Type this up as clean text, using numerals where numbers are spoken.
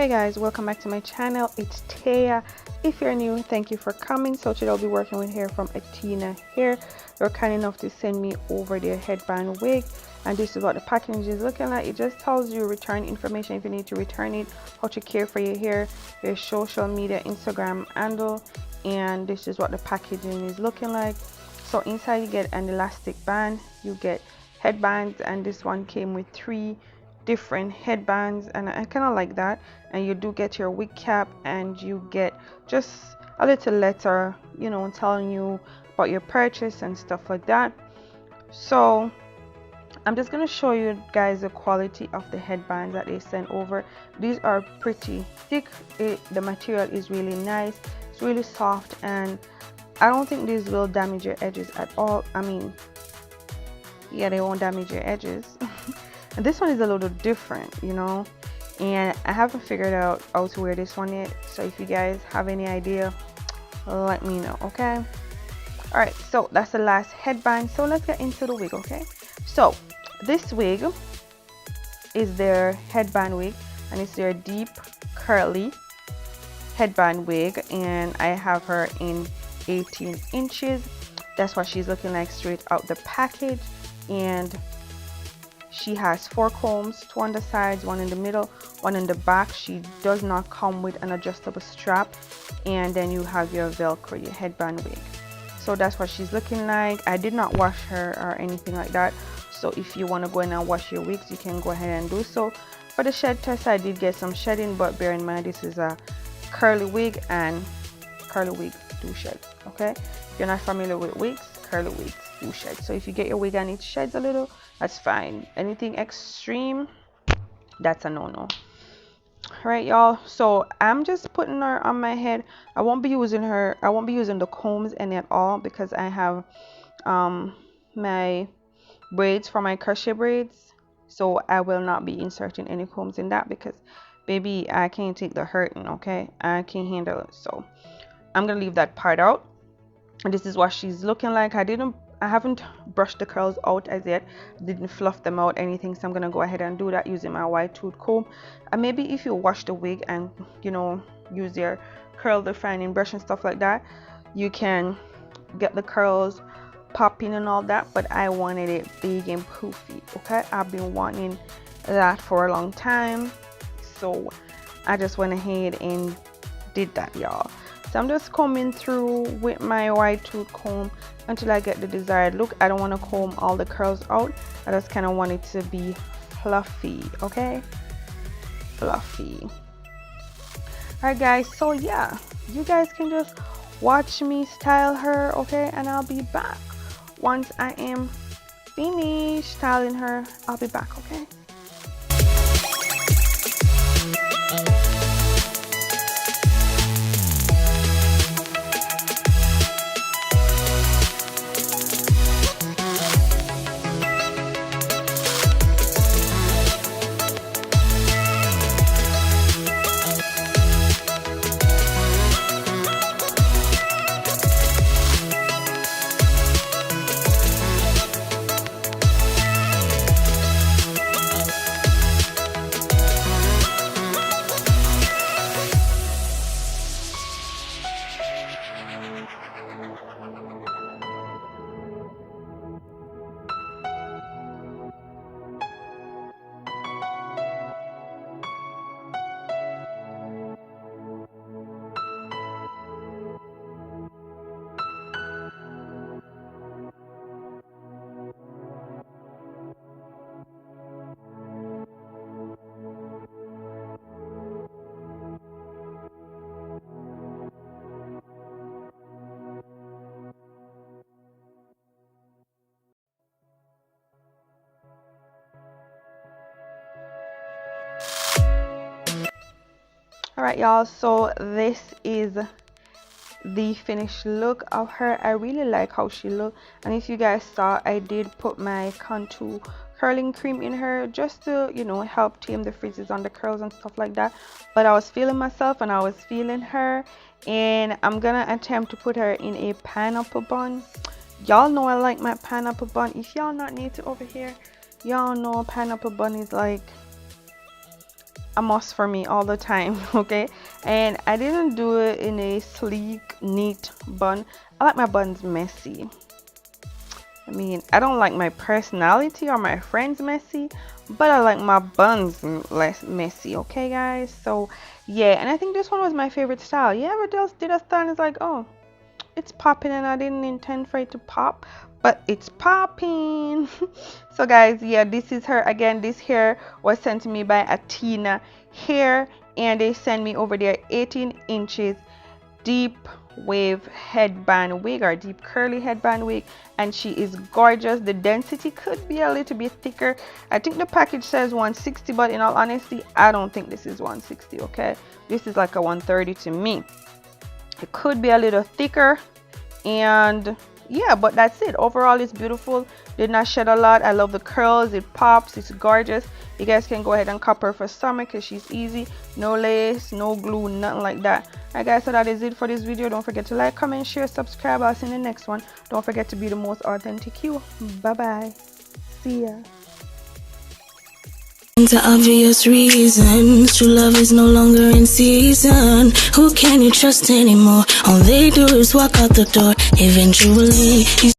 Hey guys, welcome back to my channel. It's Taya. If you're new, thank you for coming. So today I'll be working with hair from Atina Hair. They're kind enough to send me over their headband wig, and this is what the packaging is looking like. It just tells you return information if you need to return it, how to care for your hair, your social media, Instagram handle, and this is what the packaging is looking like. So inside you get an elastic band, you get headbands, and this one came with 3 different headbands, and I kind of like that. And you do get your wig cap, and you get just a little letter, you know, telling you about your purchase and stuff like that. So I'm just going to show you guys the quality of the headbands that they sent over. These are pretty thick. The material is really nice, it's really soft, and I don't think these will damage your edges at all. I mean, yeah, they won't damage your edges. And this one is a little different, you know, and I haven't figured out how to wear this one yet. So if you guys have any idea, let me know, okay? All right, so that's the last headband. So let's get into the wig, okay? So this wig is their headband wig, and it's their deep curly headband wig, and I have her in 18 inches. That's what she's looking like straight out the package. And she has 4 combs, 2 on the sides, 1 in the middle, 1 in the back. She does not come with an adjustable strap, and then you have your velcro, your headband wig. So that's what she's looking like. I did not wash her or anything like that, so if you want to go in and wash your wigs, you can go ahead and do so. For the shed test, I did get some shedding, but bear in mind this is a curly wig, and curly wigs do shed, okay? If you're not familiar with wigs, curly wigs do shed. So if you get your wig and it sheds a little, that's fine. Anything extreme, that's a no-no. All right, y'all, so I'm just putting her on my head. I won't be using the combs any at all, because I have my braids for my crochet braids, so I will not be inserting any combs in that, because baby, I can't take the hurting, okay? I can't handle it, so I'm gonna leave that part out. And this is what she's looking like. I haven't brushed the curls out as yet, didn't fluff them out anything, so I'm gonna go ahead and do that using my wide tooth comb. And maybe if you wash the wig and, you know, use your curl defining brush and stuff like that, you can get the curls popping and all that. But I wanted it big and poofy, okay? I've been wanting that for a long time, so I just went ahead and did that, y'all. So I'm just combing through with my wide tooth comb until I get the desired look. I don't want to comb all the curls out. I just kind of want it to be fluffy, okay? Fluffy. Alright guys, so yeah, you guys can just watch me style her, okay? And I'll be back once I am finished styling her. I'll be back, okay? All right, y'all, so this is the finished look of her. I really like how she looked, and if you guys saw, I did put my contour curling cream in her just to, you know, help tame the frizz on the curls and stuff like that. But I was feeling myself and I was feeling her, and I'm gonna attempt to put her in a pineapple bun. Y'all know I like my pineapple bun. If y'all not new to over here, y'all know pineapple bun is like a must for me all the time. Okay, and I didn't do it in a sleek, neat bun. I like my buns messy. I mean, I don't like my personality or my friends messy, but I like my buns less messy. Okay, guys. So yeah, and I think this one was my favorite style. Yeah, but else did a style and it's like, oh, it's popping, and I didn't intend for it to pop, but it's popping. So guys, yeah, this is her again. This hair was sent to me by Atina Hair, and they sent me over there 18 inches deep wave headband wig, or deep curly headband wig, and she is gorgeous. The density could be a little bit thicker. I think the package says 160, but in all honesty, I don't think this is 160. Okay, this is like a 130 to me. It could be a little thicker, and yeah, but that's it. Overall, it's beautiful. Did not shed a lot. I love the curls. It pops. It's gorgeous. You guys can go ahead and cop her for summer because she's easy. No lace, no glue, nothing like that. Alright guys, so that is it for this video. Don't forget to like, comment, share, subscribe. I'll see you in the next one. Don't forget to be the most authentic you. Bye bye. See ya. The obvious reasons true love is no longer in season. Who can you trust anymore? All they do is walk out the door. Eventually, you